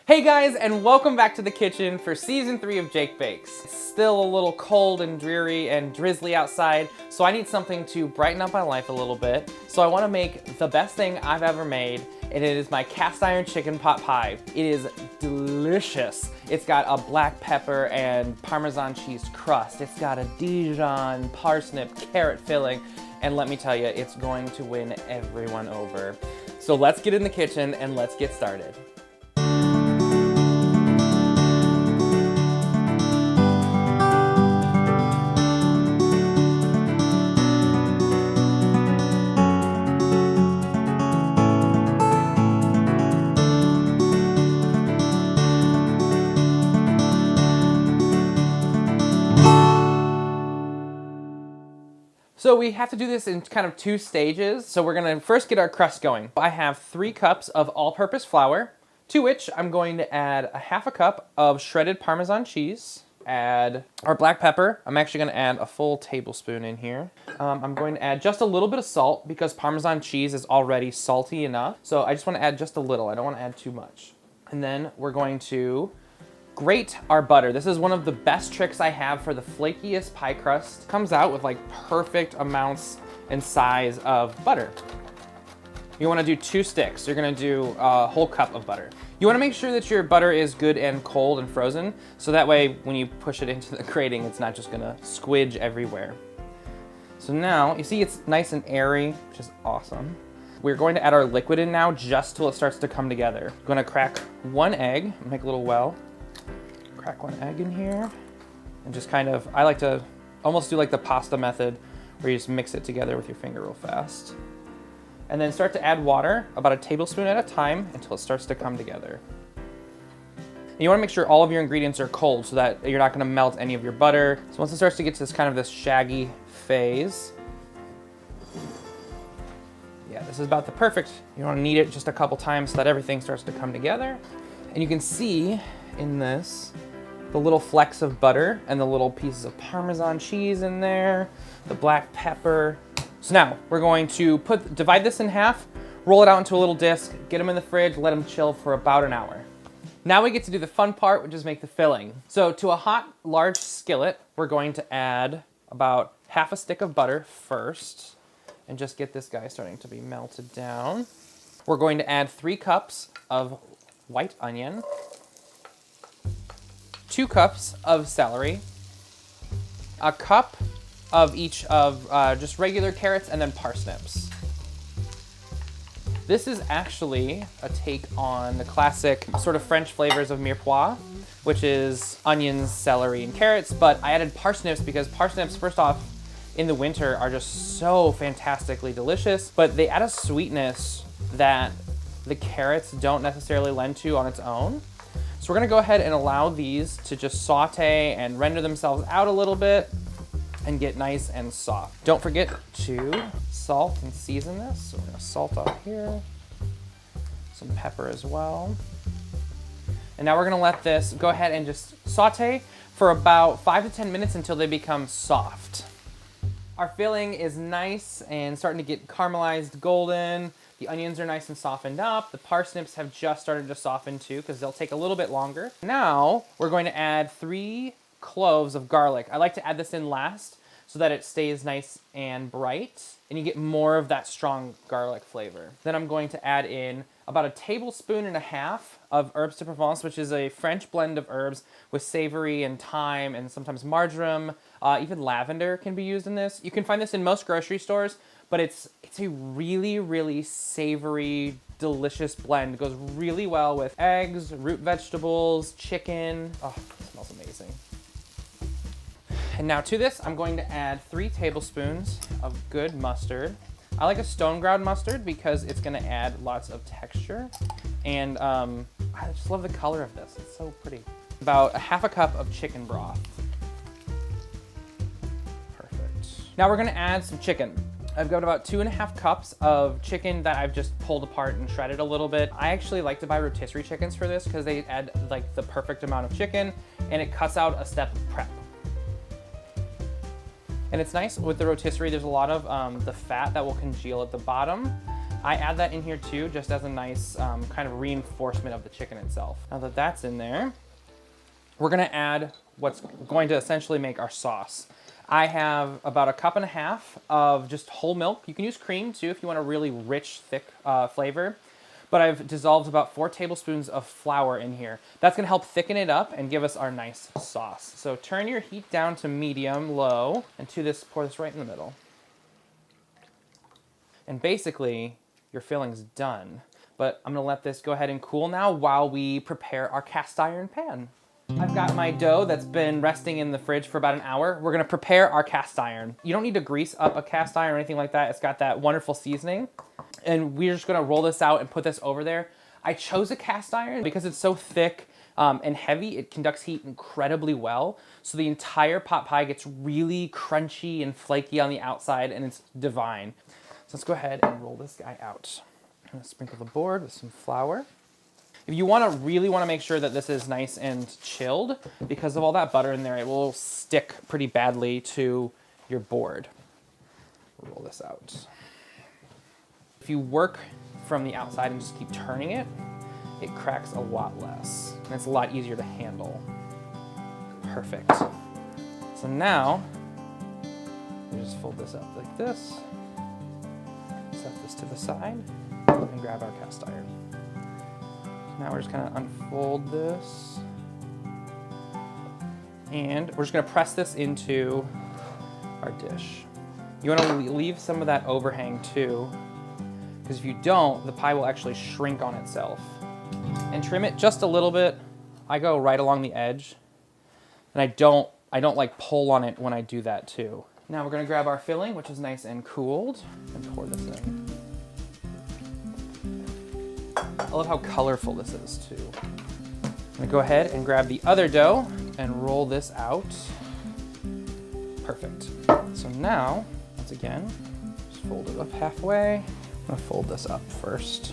Hey guys, and welcome back to the kitchen for season 3 of Jake Bakes. It's still a little cold and dreary and drizzly outside, so I need something to brighten up my life a little bit. So I want to make the best thing I've ever made, and it is my cast iron chicken pot pie. It is delicious. It's got a black pepper and Parmesan cheese crust. It's got a Dijon, parsnip, carrot filling, and let me tell you, it's going to win everyone over. So let's get in the kitchen and let's get started. So we have to do this in kind of 2 stages. So we're gonna first get our crust going. I have 3 cups of all-purpose flour, to which I'm going to add a half a cup of shredded Parmesan cheese, add our black pepper. I'm actually gonna add a full tablespoon in here. I'm going to add just a little bit of salt because Parmesan cheese is already salty enough. So I just wanna add just a little, I don't wanna add too much. And then we're going to grate our butter. This is one of the best tricks I have for the flakiest pie crust. Comes out with like perfect amounts and size of butter. You wanna do 2 sticks. You're gonna do a whole cup of butter. You wanna make sure that your butter is good and cold and frozen, so that way when you push it into the grating, it's not just gonna squidge everywhere. So now, you see it's nice and airy, which is awesome. We're going to add our liquid in now just till it starts to come together. I'm gonna crack 1 egg, make a little well. Crack 1 egg in here, and just kind of, I like to almost do like the pasta method, where you just mix it together with your finger real fast. And then start to add water, about a tablespoon at a time, until it starts to come together. And you wanna make sure all of your ingredients are cold so that you're not gonna melt any of your butter. So once it starts to get to this kind of this shaggy phase, yeah, this is about the perfect. You wanna knead it just a couple times so that everything starts to come together. And you can see in this, the little flecks of butter and the little pieces of Parmesan cheese in there, the black pepper. So now we're going to divide this in half, roll it out into a little disc, get them in the fridge, let them chill for about an hour. Now we get to do the fun part, which is make the filling. So to a hot, large skillet, we're going to add about half a stick of butter first, and just get this guy starting to be melted down. We're going to add 3 cups of white onion, 2 cups of celery, a cup of each of just regular carrots, and then parsnips. This is actually a take on the classic sort of French flavors of mirepoix, which is onions, celery, and carrots, but I added parsnips because parsnips, first off, in the winter are just so fantastically delicious, but they add a sweetness that the carrots don't necessarily lend to on its own. So we're gonna go ahead and allow these to just saute and render themselves out a little bit and get nice and soft. Don't forget to salt and season this. So we're gonna salt out here, some pepper as well. And now we're gonna let this go ahead and just saute for about 5 to 10 minutes until they become soft. Our filling is nice and starting to get caramelized golden. The onions are nice and softened up. The parsnips have just started to soften too, because they'll take a little bit longer. Now, we're going to add 3 cloves of garlic. I like to add this in last so that it stays nice and bright, and you get more of that strong garlic flavor. Then I'm going to add in about 1.5 tablespoons of herbes de Provence, which is a French blend of herbs with savory and thyme and sometimes marjoram. Even lavender can be used in this. You can find this in most grocery stores, but it's a really, really savory, delicious blend. It goes really well with eggs, root vegetables, chicken. Oh, it smells amazing. And now to this, I'm going to add 3 tablespoons of good mustard. I like a stone ground mustard because it's gonna add lots of texture. And I just love the color of this, it's so pretty. About 1/2 cup of chicken broth. Perfect. Now we're gonna add some chicken. I've got about 2.5 cups of chicken that I've just pulled apart and shredded a little bit. I actually like to buy rotisserie chickens for this because they add like the perfect amount of chicken and it cuts out a step of prep. And it's nice with the rotisserie, there's a lot of the fat that will congeal at the bottom. I add that in here too, just as a nice kind of reinforcement of the chicken itself. Now that that's in there, we're gonna add what's going to essentially make our sauce. I have about 1.5 cups of just whole milk. You can use cream too if you want a really rich, thick flavor. But I've dissolved about 4 tablespoons of flour in here. That's gonna help thicken it up and give us our nice sauce. So turn your heat down to medium, low, and pour this right in the middle. And basically, your filling's done. But I'm gonna let this go ahead and cool now while we prepare our cast iron pan. I've got my dough that's been resting in the fridge for about an hour. We're gonna prepare our cast iron. You don't need to grease up a cast iron or anything like that. It's got that wonderful seasoning. And we're just gonna roll this out and put this over there. I chose a cast iron because it's so thick and heavy. It conducts heat incredibly well. So the entire pot pie gets really crunchy and flaky on the outside, and it's divine. So let's go ahead and roll this guy out. I'm gonna sprinkle the board with some flour. If you really want to make sure that this is nice and chilled, because of all that butter in there, it will stick pretty badly to your board. Roll this out. If you work from the outside and just keep turning it, it cracks a lot less, and it's a lot easier to handle. Perfect. So now, you just fold this up like this, set this to the side, and grab our cast iron. Now we're just gonna unfold this, and we're just gonna press this into our dish. You wanna leave some of that overhang too, because if you don't, the pie will actually shrink on itself. And trim it just a little bit. I go right along the edge, and I don't like pull on it when I do that too. Now we're gonna grab our filling, which is nice and cooled, and pour this in. I love how colorful this is too. I'm gonna go ahead and grab the other dough and roll this out. Perfect. So now, once again, just fold it up halfway. I'm gonna fold this up first.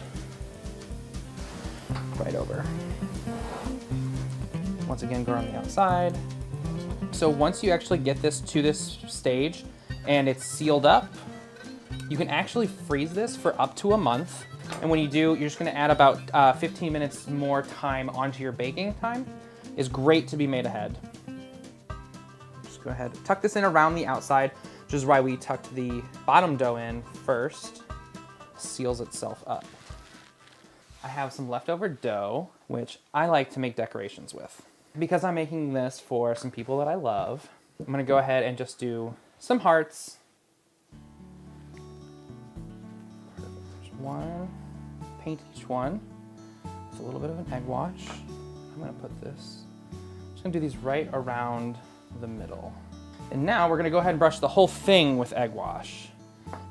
Right over. Once again, go around the outside. So once you actually get this to this stage and it's sealed up, you can actually freeze this for up to a month. And when you do, you're just gonna add about 15 minutes more time onto your baking time. It's great to be made ahead. Just go ahead, tuck this in around the outside, which is why we tucked the bottom dough in first. Seals itself up. I have some leftover dough, which I like to make decorations with. Because I'm making this for some people that I love, I'm gonna go ahead and just do some hearts. Perfect. One. Paint each one with a little bit of an egg wash. I'm gonna put this, I'm just gonna do these right around the middle. And now we're gonna go ahead and brush the whole thing with egg wash.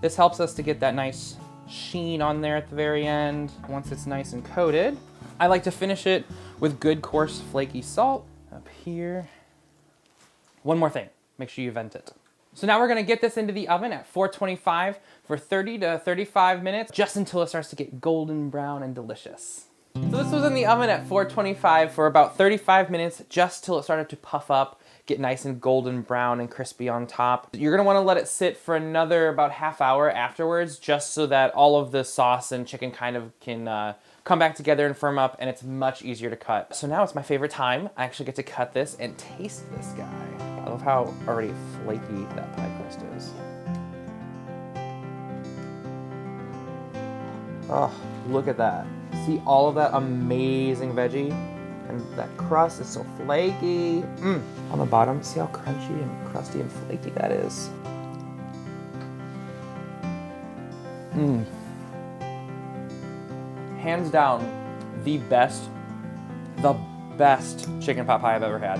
This helps us to get that nice sheen on there at the very end. Once it's nice and coated, I like to finish it with good coarse flaky salt up here. One more thing, make sure you vent it. So now we're gonna get this into the oven at 425 for 30 to 35 minutes, just until it starts to get golden brown and delicious. So this was in the oven at 425 for about 35 minutes, just till it started to puff up, get nice and golden brown and crispy on top. You're gonna wanna let it sit for another about half hour afterwards, just so that all of the sauce and chicken kind of can come back together and firm up, and it's much easier to cut. So now it's my favorite time. I actually get to cut this and taste this guy. I love how already flaky that pie crust is. Oh, look at that. See all of that amazing veggie? And that crust is so flaky. On the bottom, see how crunchy and crusty and flaky that is? Hands down, the best chicken pot pie I've ever had.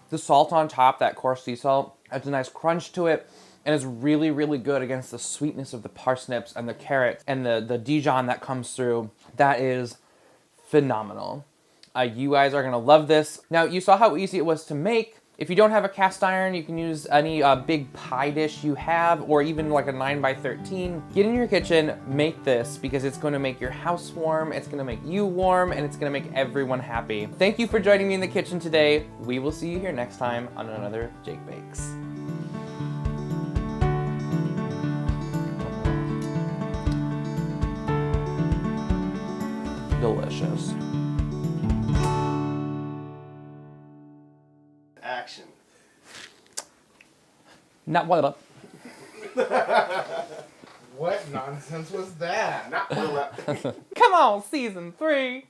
The salt on top, that coarse sea salt, adds a nice crunch to it, and it's really, really good against the sweetness of the parsnips and the carrot and the Dijon that comes through. That is phenomenal. You guys are gonna love this. Now, you saw how easy it was to make. If you don't have a cast iron, you can use any big pie dish you have, or even like a 9x13. Get in your kitchen, make this, because it's gonna make your house warm, it's gonna make you warm, and it's gonna make everyone happy. Thank you for joining me in the kitchen today. We will see you here next time on another Jake Bakes. delicious. Action. Not what up. What nonsense was that? Not well up. Come on, season 3.